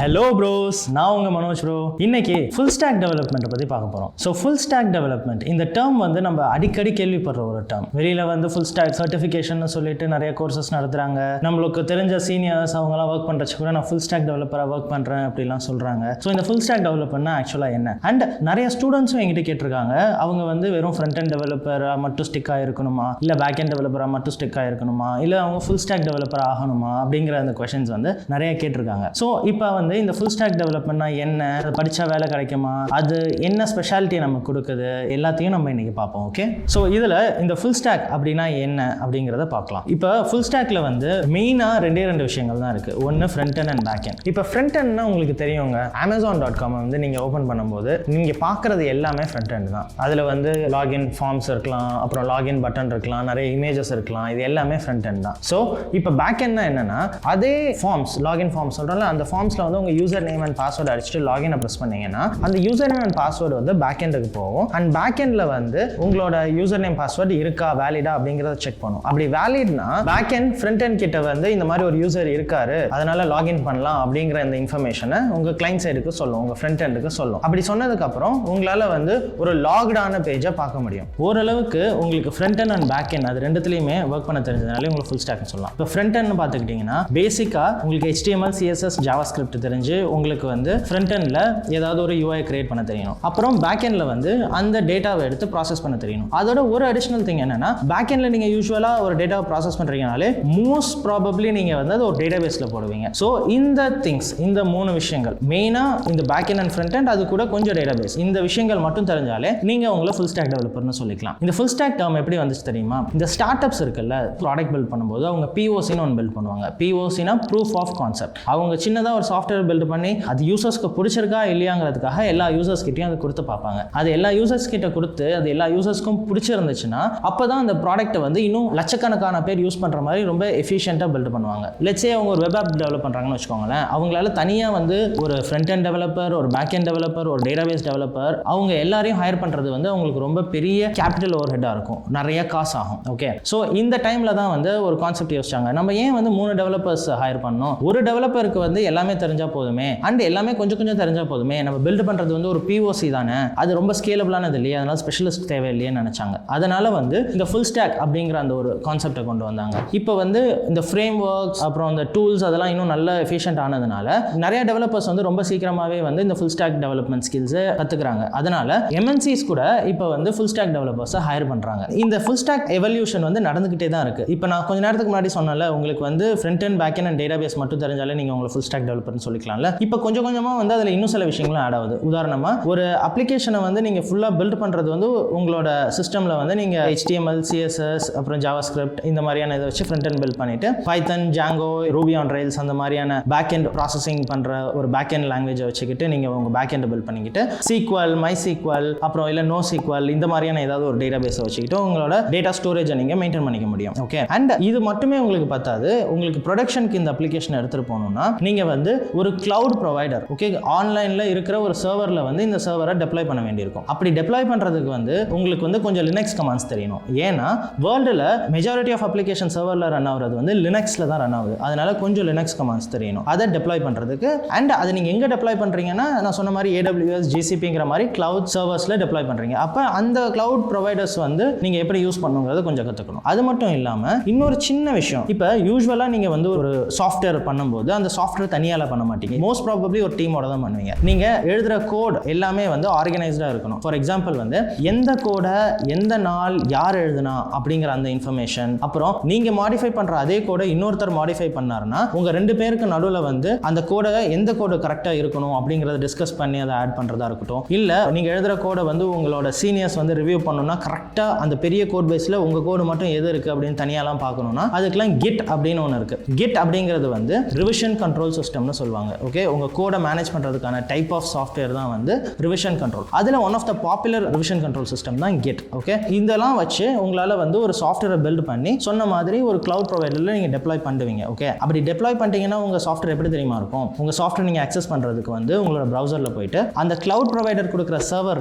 Hello pros, நான் உங்க Manoj bro. இன்னைக்கு ஃபுல் ஸ்டாக் டெவலப்மெண்ட் பத்தி பார்க்க போறோம். ஸோ ஃபுல் ஸ்டாக் டெவலப்மெண்ட் இந்த டேர்ம் வந்து நம்ம அடிக்கடி கேள்விப்படுற ஒரு டேர்ம். வெளியில வந்து ஃபுல் ஸ்டாக் சர்டிஃபிகேஷன் சொல்லிட்டு நிறைய கோர்சஸ் நடத்துறாங்க. நம்மளுக்கு தெரிஞ்ச சீனியர்ஸ் அவங்கலாம் ஒர்க் பண்றச்சு கூட நான் ஃபுல் ஸ்டாக் டெவலப்பராக ஒர்க் பண்றேன் அப்படிலாம் சொல்றாங்க. ஸோ இந்த ஃபுல் ஸ்டாக் டெவலப்மெண்ட்னா ஆக்சுவலா என்ன? அண்ட் நிறைய ஸ்டூடெண்ட்ஸும் எங்கிட்ட கேட்டிருக்காங்க, அவங்க வந்து வெறும் ஃப்ரண்ட் அண்ட் டெவலப்பராக மட்டும் ஸ்டிக் ஆகிருக்கணுமா, இல்லை பேக் அண்ட் டெவலப்பராக மட்டும் ஸ்டிக் ஆகிருக்கணுமா, இல்லை அவங்க ஃபுல் ஸ்டாக் டெவலப்பர் ஆகணுமா அப்படிங்கிற அந்த கொஸ்டின்ஸ் வந்து நிறைய கேட்டிருக்காங்க. ஸோ இப்போ வந்து இந்த ஃபுல் ஸ்டாக் டெவலப்மெண்ட்னா என்ன, அது படித்தா வேலை கிடைக்குமா, அது என்ன ஸ்பெஷாலிட்டி நமக்கு கொடுக்குது, எல்லாத்தையும் நம்ம இன்னைக்கு பார்ப்போம். ஓகே, ஸோ இதில் இந்த ஃபுல் ஸ்டாக் அப்படின்னா என்ன அப்படிங்கிறத பார்க்கலாம். இப்போ ஃபுல் ஸ்டாக்ல வந்து மெயினாக ரெண்டு விஷயங்கள் தான் இருக்குது. ஒன்று front and and back end. இப்போ ஃப்ரண்ட் எண்ட்னா உங்களுக்கு தெரியுங்க, Amazon.com வந்து நீங்கள் ஓப்பன் பண்ணும்போது நீங்கள் பார்க்குறது எல்லாமே ஃப்ரண்ட் எண்ட் தான். அதில் வந்து லாகின் ஃபார்ம்ஸ் இருக்கலாம், அப்புறம் லாகின் பட்டன் இருக்கலாம், நிறைய இமேஜஸ் இருக்கலாம், இது எல்லாமே ஃப்ரண்ட் எண்ட் தான். ஸோ இப்போ பேக் எண்ட்னா என்னன்னா, அதே ஃபார்ம்ஸ் லாகின் ஃபார்ம்ஸ் சொல்கிறோம்ல, அந்த ஃபார்ம்ஸில் வந்து உங்கள் யூசர் நேம் அண்ட் பாஸ்வேர்டு அடிச்சுட்டு லாகின் ப்ரெஸ் பண்ணீங்கன்னா அந்த யூசர் நேம் அண்ட் பாஸ்வேர்டு வந்து பேக் எண்டுக்கு போகும். அண்ட் பேக் எண்டில் வந்து உங்களோட யூசர் நேம் பாஸ்வேர்டு இருக்கா, வேலிடா அப்படிங்கிறத செக் பண்ணும். அப்படி வேலிட்னா பேக் எண்ட் ஃப்ரண்ட் எண்ட் கிட்ட வந்து இந்த மாதிரி ஒரு யூசர் இருக்காரு, அதனால லாகின் பண்ணலாம் அப்படிங்கிற இந்த இன்ஃபர்மேஷனை உங்கள் கிளைண்ட் சைடுக்கு சொல்லும், உங்கள் ஃப்ரண்ட் எண்டுக்கு சொல்லும். அப்படி சொன்னதுக்கப்புறம் உங்களால் வந்து ஒரு லாக்டான பேஜை பார்க்க முடியும். ஓரளவுக்கு உங்களுக்கு front end and back end அது ரெண்டுத்துலையுமே ஒர்க் பண்ண தெரிஞ்சதுனாலே உங்களுக்கு ஃபுல் ஸ்டாக்னு சொல்லலாம். இப்போ ஃப்ரண்ட் எண்ட் பார்த்துக்கிட்டிங்கன்னா பேசிக்காக உங்களுக்கு HTML, CSS, JavaScript தெரிஞ்சு உங்களுக்கு வந்து ஃப்ரண்ட் எண்டில் ஏதாவது ஒரு UI கிரியேட் பண்ண தெரியணும். அப்புறம் பேக் எண்டில் வந்து அந்த டேட்டாவை எடுத்து ப்ராசஸ் பண்ண தெரியணும். அதோட ஒரு அடிஷனல் திங் என்னன்னா, பேக் எண்டில் நீங்கள் யூஸ்வலாக ஒரு டேட்டாவை ப்ராசஸ் பண்ணுறீங்கனாலே மோஸ்ட் ப்ராபப்ளி நீங்கள் வந்து அது ஒரு டேட்டாபேஸில் போடுவீங்க. ஸோ இந்த திங்ஸ், இந்த 3 விஷயங்கள் மெயினாக இந்த back end and front end, அது கூட கொஞ்சம் டேட்டாபேஸ், இந்த விஷயங்கள் மட்டும் தெரிஞ்சாலே நீங்கள் உங்களை ஃபுல் ஸ்டாக் டெவலப்பர்னு சொல்லிக்கலாம். இந்த ஃபுல் ஸ்டாக் டேர்ம் எப்படி வந்துச்சு தெரியுமா? இந்த ஸ்டார்ட் அப்ஸ் இருக்குல்ல, ப்ராடக்ட் பில்ட் பண்ணும்போது அவங்க POCன்னு ஒன்று பில்ட் பண்ணுவாங்க. POCனா ப்ரூஃப் ஆஃப் கான்செப்ட். அவங்க சின்னதாக ஒரு சாஃப்ட்வேர் பில்ட் பண்ணி அது யூசர்ஸ்க்கு பிடிச்சிருக்கா இல்லையாங்கிறதுக்காக எல்லா யூசர்ஸ் கிட்டையும் அதை கொடுத்து பார்ப்பாங்க. அது எல்லா யூசர்ஸ் கிட்ட கொடுத்து அது எல்லா யூசர்ஸ்க்கும் பிடிச்சிருந்துச்சுன்னா அப்போ தான் அந்த ப்ராடக்ட்டை வந்து இன்னும் லட்சக்கணக்கான பேர் யூஸ் பண்ணுற மாதிரி ரொம்ப எஃபிஷியண்டாக பில்ட் பண்ணுவாங்க. லெட்ஸே அவங்க ஒரு வெப் ஆப் டெவலப் பண்ணுறாங்கன்னு வச்சுக்கோங்களேன், அவங்களால தனியாக வந்து ஒரு ஃப்ரண்ட் எண்ட் டெவலப்பர், ஒரு பேக் எண்ட் டெவலப்பர், ஒரு டேட்டாபேஸ் டெவலப்பர், அவங்க எல்லாரையும் ஹையர் பண்ணுறது வந்து அவங்களுக்கு ரொம்ப பெரிய கேபிட்டல் ஓவர் ஹெட்டாக இருக்கும், நிறைய காசு ஆகும். ஓகே, ஸோ இந்த டைமில் தான் வந்து ஒரு கான்செப்ட் யோசிச்சாங்க, நம்ம ஏன் வந்து 3 டெவலப்பர்ஸ் ஹையர் பண்ணோம், ஒரு டெவலப்பருக்கு வந்து எல்லாமே தெரிஞ்சா போதுமே, அண்ட் எல்லாமே கொஞ்சம் கொஞ்சம் தெரிஞ்சா போதுமே, நம்ம பில்ட் பண்றது வந்து ஒரு POC தானே, அது ரொம்ப ஸ்கேலபிளானது இல்லையா, அதனால ஸ்பெஷலிஸ்ட் தேவையில்லையேன்னு நினைச்சாங்க. அதனால வந்து இந்த ஃபுல் ஸ்டாக் அப்படிங்கிற அந்த ஒரு கான்செப்டை கொண்டு வந்தாங்க. இப்போ வந்து இந்த ஃப்ரேம் ஒர்க்ஸ், அப்புறம் இந்த டூல்ஸ் அதெல்லாம் இன்னும் நல்ல எஃபிஷியன்ட் ஆனதுனால நிறைய டெவலப்பர்ஸ் வந்து ரொம்ப சீக்கிரமாகவே வந்து இந்த ஃபுல் ஸ்டாக் டெவலப்மெண்ட் ஸ்கில்ஸை கற்றுக்குறாங்க. அதனால MNCs கூட இப்போ வந்து ஃபுல் ஸ்டாக் டெவலப்பர்ஸை ஹையர் பண்ணுறாங்க. இந்த ஃபுல் ஸ்டாக் எவல்யூஷன் வந்து நடந்துகிட்டே தான் இருக்கு. இப்போ நான் கொஞ்ச நேரத்துக்கு முன்னாடி சொன்னல, உங்களுக்கு வந்து front and back and database மட்டும் தெரிஞ்சாலே நீங்கள் உங்களை ஃபுல் ஸ்டாக் டெவலப்பர்னு சொல்லிக்கலாம்ல. இப்போ கொஞ்சம் கொஞ்சமாக வந்து அதில் இன்னும் சில விஷயங்களும் ஆட் ஆகுது. உதாரணமாக ஒரு அப்ளிகேஷனை வந்து நீங்கள் ஃபுல்லாக பில்ட் பண்ணுறது வந்து உங்களோட சிஸ்டமில் வந்து நீங்கள் HTML, CSS, அப்புறம் JavaScript இந்த மாதிரியான இதை வச்சு ஃப்ரண்ட் அண்ட் பில்ட் பண்ணிட்டு Python, Django, Ruby on Rails அந்த மாதிரியான பேக் எண்ட் ப்ராசஸிங் பண்ணுற ஒரு பேக் எண்ட் லாங்குவேஜை வச்சுக்கிட்டு நீங்கள் உங்கள் பேக் எண்ட் பில்ட் பண்ணிக்கிட்டு SQL, MySQL, அப்புறம் இல்லை NoSQL இந்த மாதிரியான ஏதாவது ஒரு டேட்டாபேஸை வச்சுக்கிட்டு உங்களோட டேட்டா ஸ்டோரேஜை நீங்கள் மெயின்டைன் பண்ணிக்க முடியும். ஓகே, அண்ட் இது மட்டுமே உங்களுக்கு பத்தாது, உங்களுக்கு ப்ரொடக்ஷனுக்கு இந்த அப்ளிகேஷன் எடுத்துகிட்டு போகணும்னா நீங்கள் வந்து ஒரு கிளவுட் ப்ரொவைடர், ஓகே, ஆன்லைனில் இருக்கிற ஒரு சர்வரில் வந்து இந்த சர்வரை டெப்ளாய் பண்ண வேண்டியிருக்கும். அப்படி டெப்ளாய் பண்ணுறதுக்கு வந்து உங்களுக்கு வந்து கொஞ்சம் லினக்ஸ் கமாண்ட்ஸ் தெரியணும். ஏன்னா வேர்ல்டில் மெஜாரிட்டி ஆஃப் அப்ளிகேஷன் சர்வரில் ரன் ஆகுறது வந்து லினக்ஸில் தான் ரன் ஆகுது. அதனால கொஞ்சம் லினக்ஸ் கமாண்ட்ஸ் தெரியணும் அதை டெப்ளாய் பண்ணுறதுக்கு. அண்ட் அதை நீங்கள் எங்கே டெப்ளாய் பண்ணுறீங்கன்னா, நான் சொன்ன மாதிரி AWS, GCPங்கிற மாதிரி கிளவுட் சர்வர்ஸில் டெப்ளாய் பண்ணுறீங்க. அப்போ அந்த கிளவுட் ப்ரொவைடர்ஸ் வந்து நீங்கள் எப்படி யூஸ் பண்ணுங்கிறத கொஞ்சம் கற்றுக்கணும். அது மட்டும் இல்லாமல் இன்னொரு சின்ன விஷயம், இப்போ யூஸ்வலாக நீங்கள் வந்து ஒரு சாஃப்ட்வேர் பண்ணும்போது அந்த சாஃப்ட்வேர் தனியால பண்ண மாட்டீங்க, மோஸ்ட் ப்ராபப்ளி ஒரு டீமோட தான் பண்ணுவீங்க. நீங்க எழுதுற கோட் எல்லாமே வந்து ஆர்கனைஸ்டா இருக்கணும். ஃபார் எக்ஸாம்பிள் வந்து எந்த கோடை எந்த நாள் யார் எழுதுனா அப்படிங்கிற அந்த இன்ஃபர்மேஷன், அப்புறம் நீங்க மாடிஃபை பண்ற அதே கோடை இன்னொருத்தர் மாடிஃபை பண்ணாருன்னா உங்க 2 பேருக்கு நடுவில் வந்து அந்த கோடை எந்த கோடு கரெக்டா இருக்கணும் அப்படிங்கறத டிஸ்கஸ் பண்ணி அதை ஆட் பண்றதா இருக்கட்டும், இல்ல நீங்க எழுதுற கோடை வந்து உங்களோட சீனியர்ஸ் வந்து ரிவ்யூ பண்ணணும்னா கரெக்டா அந்த பெரிய கோட் பேஸ்ல உங்க கோடு மட்டும் எது இருக்கு அப்படின்னு தனியாலாம் பார்க்கணும்னா அதுக்கெல்லாம் Git அப்படின்னு ஒன்று இருக்கு. Git அப்படிங்கிறது வந்து ரிவிஷன் கண்ட்ரோல் சிஸ்டம்னு சொல்லுவாங்க. ஓகே, உங்க கோடை மேனேஜ் பண்றதுக்கான டைப் ஆஃப் சாஃப்ட்வேர் தான் வந்து ரிவிஷன் கண்ட்ரோல். அதுல one of the popular revision control system தான் Git. ஓகே, இதெல்லாம் வச்சு உங்களால வந்து ஒரு சாஃப்ட்வேரை பில்ட் பண்ணி சொன்ன மாதிரி ஒரு கிளவுட் ப்ரொவைடர்ல நீங்க டெப்ளாய் பண்ணுவீங்க. ஓகே, அப்படி டெப்ளாய் பண்ணிட்டீங்கன்னா உங்க சாஃப்ட்வேர் எப்படி தெரியுமா இருக்கும்? உங்க சாஃப்ட்வேர் நீங்க அக்சஸ் பண்றதுக்கு வந்து உங்களோட ப்ரௌசர்ல போயிட்டு அந்த கிளவுட் ப்ரொவைடர் கொடுக்குற சர்வர்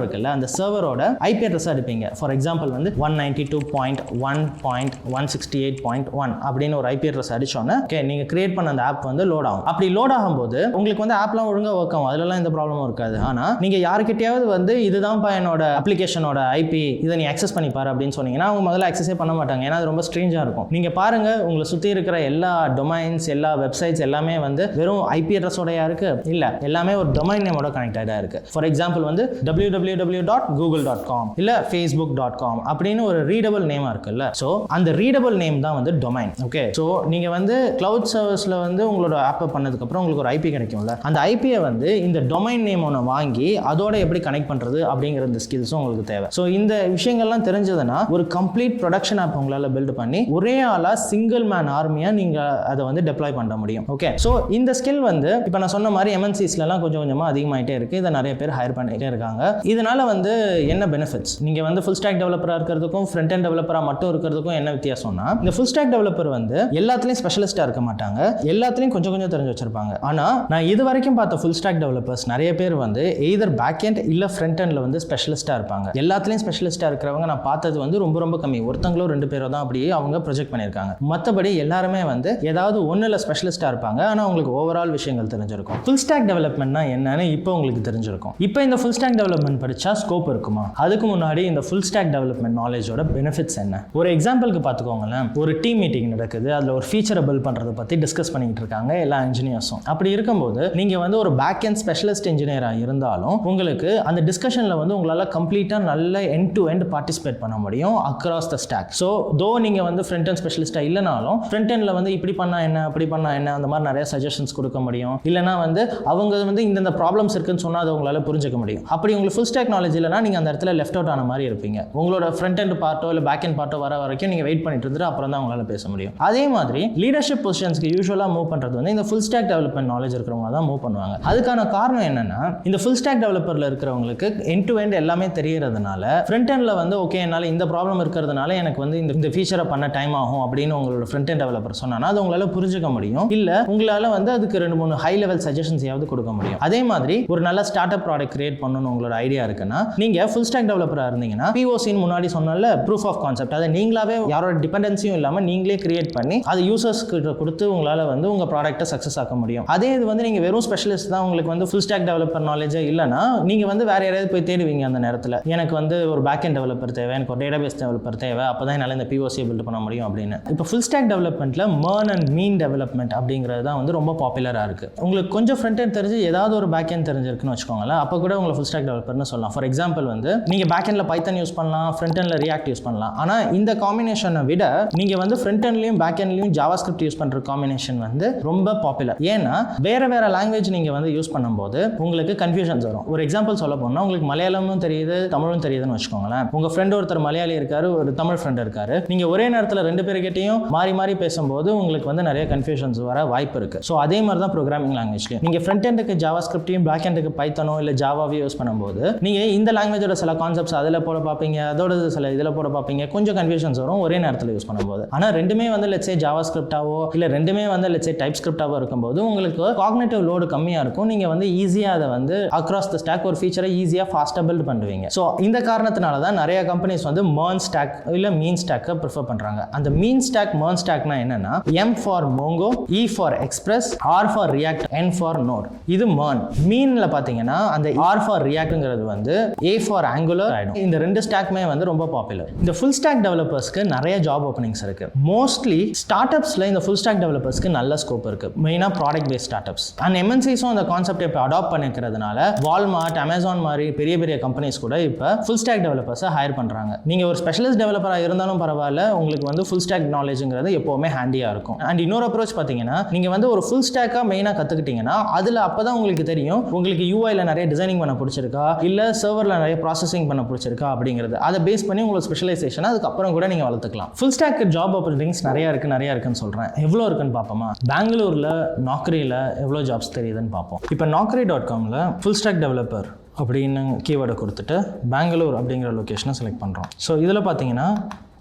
இருக்குல்ல, அந்த சர்வரோட IP அட்ரஸ் அடிப்பீங்க. ஃபார் எக்ஸாம்பிள் வந்து 192.1.168.1 அப்படின்னு ஒரு IP அட்ரஸ் அடிச்சோன்னே ஓகே, நீங்க கிரியேட் பண்ண அந்த ஆப் வந்து லோட் ஆகும். அப்படி லோட் ஆகும்போது இருக்கும்போது உங்களுக்கு வந்து ஆப்லாம் ஒழுங்காக ஒர்க் ஆகும், அதுலலாம் எந்த ப்ராப்ளமும் இருக்காது. ஆனால் நீங்கள் யாருக்கிட்டையாவது வந்து இதுதான்ப்பா என்னோட அப்ளிகேஷனோட ஐபி, இதை நீ அக்சஸ் பண்ணி பாரு அப்படின்னு சொன்னீங்கன்னா அவங்க முதல்ல அக்சஸே பண்ண மாட்டாங்க. ஏன்னா அது ரொம்ப ஸ்ட்ரேஞ்சாக இருக்கும். நீங்கள் பாருங்கள், உங்களை சுற்றி இருக்கிற எல்லா டொமைன்ஸ், எல்லா வெப்சைட்ஸ் எல்லாமே வந்து வெறும் ஐபி அட்ரஸோடையா இருக்கு? இல்லை, எல்லாமே ஒரு டொமைன் நேமோட கனெக்டடாக இருக்கு. ஃபார் எக்ஸாம்பிள் வந்து www.google.com இல்லை facebook.com அப்படின்னு ஒரு ரீடபிள் நேமா இருக்குல்ல. ஸோ அந்த ரீடபிள் நேம் தான் வந்து டொமைன். ஓகே, ஸோ நீங்கள் வந்து கிளவுட் சர்வீஸில் வந்து உங்களோட ஆப்பை பண்ணதுக்கப்புறம் உங்களுக்கு ஒரு ஐபி கிடைக்கும்ல, அந்த ஐபியை வந்து இந்த டொமைன் நேம் ஒன்று வாங்கி அதோட எப்படி கனெக்ட் பண்ணுறது அப்படிங்கிற இந்த ஸ்கில்ஸும் உங்களுக்கு தேவை. ஸோ இந்த விஷயங்கள்லாம் தெரிஞ்சதுன்னா ஒரு கம்ப்ளீட் ப்ரொடக்ஷன் ஆப் உங்களால் பில்ட் பண்ணி ஒரே ஆளாக சிங்கிள் மேன் ஆர்மியாக நீங்கள் அதை வந்து டெப்ளாய் பண்ண முடியும். ஓகே, ஸோ இந்த ஸ்கில் வந்து இப்போ நான் சொன்ன மாதிரி எம்என்சிஸ்லாம் கொஞ்சம் கொஞ்சமாக அதிகமாகிட்டே இருக்குது. இதை நிறைய பேர் ஹையர் பண்ணிகிட்டே இருக்காங்க. இதனால வந்து என்ன பெனிஃபிட்ஸ்? நீங்கள் வந்து ஃபுல் ஸ்டாக் டெவலப்பராக இருக்கிறதுக்கும் ஃப்ரண்ட் எண்ட் டெவலப்பராக மட்டும் இருக்கிறதுக்கும் என்ன வித்தியாசம்னா, இந்த ஃபுல் ஸ்டாக் டெவலப்பர் வந்து எல்லாத்துலேயும் ஸ்பெஷலிஸ்ட்டாக இருக்க மாட்டாங்க, எல்லாத்துலேயும் கொஞ்சம் கொஞ்சம் தெரிஞ்சு வச்சிருப்பாங்க. ஆனால் நான் இது வரைக்கும் பார்த்த ஃபுல் ஸ்டாக் டெவலப்பர்ஸ் நிறைய பேர் வந்து எய்தர் பேக் எண்ட் இல்லை ஃப்ரண்ட் எண்டில் வந்து ஸ்பெஷலிஸ்ட்டாக இருப்பாங்க. எல்லாத்துலேயும் ஸ்பெஷலிஸ்ட்டாக இருக்கிறவங்க நான் பார்த்தது வந்து ரொம்ப ரொம்ப கம்மி. ஒருத்தங்களோ 2 பேரோ தான் அப்படியே அவங்க ப்ரொஜெக்ட் பண்ணியிருக்காங்க. மற்றபடி எல்லாருமே வந்து ஏதாவது ஒன்றில் ஸ்பெஷலிஸ்ட்டாக இருப்பாங்க. ஆனால் உங்களுக்கு ஓவரால் விஷயங்கள் தெரிஞ்சிருக்கும். ஃபுல் ஸ்டாக் டெவலப்மெண்ட்னா என்னன்னு இப்போ உங்களுக்கு தெரிஞ்சிருக்கும். இப்போ இந்த ஃபுல் ஸ்டாக் டெவலப்மெண்ட் படித்தா ஸ்கோப் இருக்குமா? அதுக்கு முன்னாடி இந்த ஃபுல் ஸ்டாக் டெவலப்மெண்ட் நாலேஜோட பெனிஃபிட்ஸ் என்ன? ஒரு எக்ஸாம்பிளுக்கு பார்த்துக்கோங்களேன். ஒரு டீம் மீட்டிங் நடக்குது, அதில் ஒரு ஃபீச்சரை பில்ட் பண்ணுறதை பற்றி டிஸ்கஸ் பண்ணிக்கிட்டு இருக்காங்க எல்லா இன்ஜினியர்ஸும். அப்படி இருக்கும்போது நீங்கள் வந்து ஒரு பேக் எண்ட் ஸ்பெஷலிஸ்ட் இன்ஜினியராக இருந்தாலும் உங்களுக்கு அந்த டிஸ்கஷனில் வந்து உங்களால் கம்ப்ளீட்டாக நல்ல எண்ட் டு எண்ட் பார்ட்டிசிபேட் பண்ண முடியும் அக்ராஸ் த ஸ்டாக். ஸோ தோ நீங்கள் வந்து ஃப்ரண்ட் எண்ட் ஸ்பெஷலிஸ்ட்டாக இல்லைனாலும் ஃப்ரண்ட் எண்டில் வந்து இப்படி பண்ணால் என்ன, அப்படி பண்ணால் என்ன, அந்த மாதிரி நிறைய சஜஷன்ஸ் கொடுக்க முடியும். இல்லைனா வந்து அவங்க வந்து இந்த ப்ராப்ளம்ஸ் இருக்குன்னு சொன்னால் அதை உங்களால் புரிஞ்சிக்க முடியும். அப்படி உங்களுக்கு ஃபுல் ஸ்டாக் நாலேஜ் இல்லைனா நீங்கள் அந்த இடத்துல லெஃப்ட் அவுட் ஆன மாதிரி இருப்பீங்க. உங்களோட ஃப்ரண்ட் எண்ட் பார்ட்டோ இல்லை பேக் எண்ட் பார்ட்டோ வர வரைக்கும் நீங்கள் வெயிட் பண்ணிட்டு இருந்துட்டு அப்புறம் தான் உங்களால் பேச முடியும். அதே மாதிரி லீடர்ஷிப் பொசிஷன்ஸ்க்கு யூஸ்வலாக மூவ் பண்ணுறது வந்து இந்த ஃபுல் ஸ்டாக் டெவலப்மெண்ட் நாலேஜ் இருக்கிறவங்க தான் மூவ் பண்ணுவாங்க. அதுக்கான காரணம் என்னன்னா, இந்த ஃபுல் ஸ்டாக் டெவலப்பரில் இருக்கிறவங்களுக்கு எண்ட் டு எண்ட் எல்லாமே தெரியறதுனால ஃப்ரண்ட் எண்டில் வந்து ஓகே என்னால் இந்த ப்ராப்ளம் இருக்கிறதுனால எனக்கு வந்து இந்த ஃபீச்சரை பண்ண டைம் ஆகும் அப்படின்னு உங்களோட ஃப்ரண்ட் எண்ட் டெவலப்பர் சொன்னா அது உங்களால் புரிஞ்சுக்க முடியும். இல்லை உங்களால் வந்து அதுக்கு 2-3 ஹை லெவல் சஜஷன்ஸையாவது கொடுக்க முடியும். அதே மாதிரி ஒரு நல்ல ஸ்டார்ட் அப் ப்ராடக்ட் கிரியேட் பண்ணணும்னு உங்களோட ஐடியா இருக்குன்னா நீங்கள் ஃபுல் ஸ்டாக் டெவலப்பராக இருந்தீங்கன்னா POCன்னு முன்னாடி சொன்னால ப்ரூஃப் ஆஃப் கான்செப்ட், அதை நீங்களாவே யாரோட டிபெண்டன்சியும் இல்லாமல் நீங்களே கிரியேட் பண்ணி அது யூசர்ஸ் கிட்ட கொடுத்து உங்களால் வந்து உங்கள் ப்ராடக்ட்டை சக்ஸஸ் ஆக்க முடியும். அதே இது வந்து நீங்கள் வெறும் ஸ்பெஷலிஸ்ட் தான், உங்களுக்கு வந்து ஃபுல் ஸ்டாக் டெவலப்பர் நாலேஜே இல்லைனா நீங்கள் வந்து வேற யாராவது போய் தேடுவீங்க. அந்த நேரத்தில் எனக்கு வந்து ஒரு பேக் எண்ட் டெவலப்பர் தேவை, எனக்கு ஒரு டேட்டாபேஸ் டெவலப்பர் தேவை, அப்போ தான் என்னால் இந்த POC பில்ட் பண்ண முடியும் அப்படின்னு. இப்போ ஃபுல் ஸ்டாக் டெவலப்மெண்ட்டில் MERN அண்ட் மீன் டெவலப்மெண்ட் அப்படிங்கிறது தான் வந்து ரொம்ப பாப்புலராக இருக்குது. உங்களுக்கு கொஞ்சம் ஃப்ரண்ட் எண்ட் தெரிஞ்சு ஏதாவது ஒரு பேக் எண்ட் தெரிஞ்சிருக்குன்னு வச்சுக்கோங்களேன், அப்போ கூட உங்களை ஃபுல் ஸ்டாக் டெவலப்பர்னு சொல்லலாம். ஃபார் எக்ஸாம்பிள் வந்து நீங்கள் பேக் எண்டில் பைத்தன் யூஸ் பண்ணலாம், ஃப்ரண்ட் எண்டில் ரியாக்ட் யூஸ் பண்ணலாம். ஆனால் இந்த காம்பினேஷனை விட நீங்கள் வந்து ஃப்ரண்ட் எண்ட்லையும் பேக் எண்ட்லையும் ஜாவாஸ்கிரிப்ட் யூஸ் பண்ணுற காம்பினேஷன் வந்து ரொம்ப பாப்புலர். ஏன்னா வேற லாங்குவேஜ் நீங்கள் வந்து யூஸ் பண்ணும்போது உங்களுக்கு கன்ஃபியூஷன்ஸ் வரும். ஒரு எக்ஸாம்பிள் சொல்ல போனால் உங்களுக்கு மலையாளமும் தெரியுது, தமிழும் தெரியுதுன்னு வச்சுக்கோங்களேன். உங்கள் ஃப்ரெண்ட் ஒருத்தர் மலையாளி இருக்காரு, ஒரு தமிழ் ஃப்ரெண்ட் இருக்காரு. நீங்கள் ஒரே நேரத்தில் 2 பேர்கிட்டையும் மாறி பேசும்போது உங்களுக்கு வந்து நிறைய கன்ஃபியூஷன்ஸ் வர வாய்ப்பு இருக்கு. ஸோ அதே மாதிரி தான் ப்ரோக்ராமிங் லாங்குவேஜ்லையும் நீங்கள் ஃப்ரண்ட் எண்டுக்கு ஜாவாஸ்கிரிப்டையும் பேக் எண்டுக்கு பைத்தனோ இல்லை ஜாவாவே யூஸ் பண்ணும்போது நீங்கள் இந்த லாங்குவேஜோட சில கான்செப்ட்ஸ் அதில் போட பார்ப்பீங்க, அதோட சில இதில் போட பார்ப்பீங்க, கொஞ்சம் கன்ஃபியூஷன்ஸ் வரும் ஒரே நேரத்தில் யூஸ் பண்ணும்போது. ஆனால் ரெண்டுமே வந்து லெட்ஸே ஜாவாஸ்கிரிப்டாவோ இல்லை ரெண்டுமே வந்து லெட்ஸே டைப் ஸ்கிரிப்டாவோ இருக்கும்போது உங்களுக்கு காக்னிட்டிவ் லோடு கம்மியாக இருக்கும். நீங்கள் வந்து ஈஸியாக அதை வந்து அக்ராஸ் த ஸ்டாக் ஒரு ஃபீச்சரை ஈஸியாக ஃபாஸ்ட்டாக பில்ட் பண்ணுவீங்க. ஸோ இந்த காரணத்தினால தான் நிறைய கம்பெனிஸ் வந்து MERN ஸ்டாக் இல்லை மீன் ஸ்டாக்கை ப்ரிஃபர் பண்ணுறாங்க. அந்த மீன் ஸ்டாக் MERN ஸ்டாக்னா என்னன்னா M for Mongo, E for Express, R for React, N for Node. இது MERN. மீன்ல பார்த்தீங்கன்னா அந்த R ஃபார் Reactங்கிறது வந்து A ஃபார் Angular ஆயிடும். இந்த 2 ஸ்டாக்மே வந்து ரொம்ப பாப்புலர். இந்த ஃபுல் ஸ்டாக் டெவலப்பர்ஸ்க்கு நிறைய ஜாப் ஓப்பனிங்ஸ் இருக்கு. மோஸ்ட்லி ஸ்டார்ட் அப்ஸ்ல இந்த ஃபுல் ஸ்டாக் டெவலப்பர்ஸ்க்கு நல்ல ஸ்கோப் இருக்கு. மெயினாக product based startups and MNCஸும் அந்த கான்செப்ட் இப்போ அடாப்ட் பண்ணிக்கிறதுனால வால்மார்ட், அமேசான் மாதிரி பெரிய கம்பெனிஸ் கூட இப்போ ஃபுல் ஸ்டாக் டெவலப்பர்ஸை ஹையர் பண்ணுறாங்க. நீங்கள் ஒரு ஸ்பெஷலிஸ்ட் டெவலப்பராக இருந்தாலும் பரவாயில்ல, உங்களுக்கு வந்து ஃபுல் ஸ்டாக் நாலேஜுங்கிறது எப்போவுமே ஹேண்டியாக இருக்கும். அண்ட் இன்னொரு அப்ரோச் பார்த்தீங்கன்னா நீங்கள் வந்து ஒரு ஃபுல் ஸ்டாக்காக மெயினாக கற்றுக்கிட்டீங்கன்னா அதில் அப்போ தான் உங்களுக்கு தெரியும் உங்களுக்கு UIல நிறைய டிசைனிங் பண்ண பிடிச்சிருக்கா இல்லை சர்வரில் நிறைய ப்ராசஸிங் பண்ண பிடிச்சிருக்கா அப்படிங்கிறது. அதை பேஸ் பண்ணி உங்களுக்கு ஸ்பெஷலைசேஷன் அதுக்கப்புறம் கூட நீங்கள் வளர்த்துக்கலாம். ஃபுல் ஸ்டாக் ஜாப் ஆப்பர்ச்சுனிட்டிஸ் நிறைய இருக்குன்னு சொல்கிறேன். எவ்வளோ இருக்குன்னு பார்ப்போமா? பெங்களூரில் நாக்ரியில் எவ்வளோ ஜாப்ஸ் தெரியுதுன்னு பார்ப்போம். இப்போ naukri.comல ஃபுல் ஸ்டாக் டெவலப்பர் அப்படின்னு கீவேர்டை கொடுத்துட்டு பெங்களூர் அப்படிங்கிற லொக்கேஷனை செலக்ட் பண்ணுறோம். ஸோ இதில் பார்த்தீங்கன்னா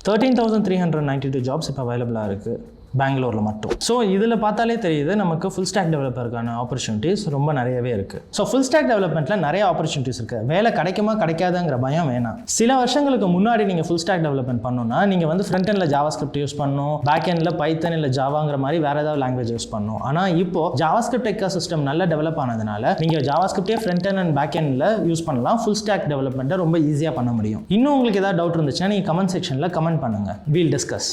13,392 ஜாப்ஸ் இப்போ அவைலபிளாக இருக்குது. பெங்களூரில் மட்டும். ஸோ இதில் பார்த்தாலே தெரியுது நமக்கு ஃபுல் ஸ்டாக் டெவலப்பருக்கான ஆப்பர்ச்சுனிட்டிஸ் ரொம்ப நிறையவே இருக்குது. ஸோ ஃபுல் ஸ்டாக் டெவலப்மெண்ட்டில் நிறைய ஆப்பர்ச்சுனிட்டிஸ் இருக்குது. வேலை கிடைக்குமா கிடைக்காதுங்கிற பயம் வேணாம். சில வருஷங்களுக்கு முன்னாடி நீங்கள் ஃபுல் ஸ்டாக் டெவலப்மெண்ட் பண்ணணும்னா நீங்கள் வந்து ஃப்ரண்ட் எண்டில் ஜாவாஸ்கிரிப்ட் யூஸ் பண்ணணும், பேக் எண்டில் பைத்தன் இல்லை ஜாவாங்கிற மாதிரி வேறு ஏதாவது லாங்குவேஜ் யூஸ் பண்ணணும். ஆனால் இப்போ ஜாவாஸ்கிரிப்ட் எக்கோசிஸ்டம் நல்லா டெவலப் ஆனதுனால நீங்கள் ஜாவாஸ்கிரிப்டே ஃப்ரண்ட் எண்ட் அண்ட் பேக் எண்டில் யூஸ் பண்ணலாம். ஃபுல் ஸ்டாக் டெவலப்மெண்ட்டை ரொம்ப ஈஸியாக பண்ண முடியும். இன்னும் உங்களுக்கு ஏதாவது டவுட் இருந்துச்சுன்னா நீங்கள் கமெண்ட் செக்ஷனில் கமெண்ட் பண்ணுங்கள். We'll discuss.